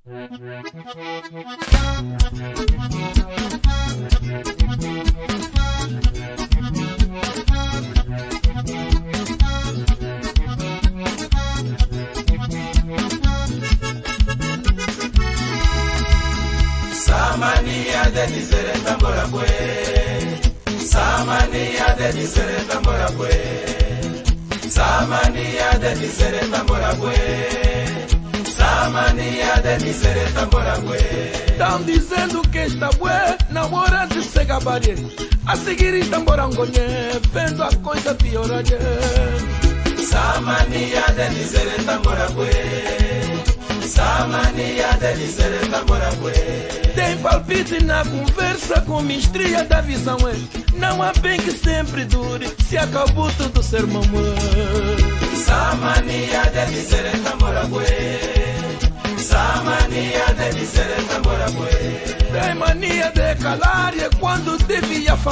Samania de dizer tambora kwe, Samania de dizer tambora kwe, Samania de dizer tambora kwe, Samania de dizer tambora kwe. Tão dizendo que está bué, namorando se gabaria. A seguir estão morangonhê, vendo a coisa piorar. Samania de dizer tambora kwe, Samania de dizer tambora kwe. Tem palpite na conversa com mistria da visão. Não há bem que sempre dure, se acabou tudo ser mamãe. Samania de dizer tambora kwe, Samania de dizer tambora kwe. Tem mania de calar e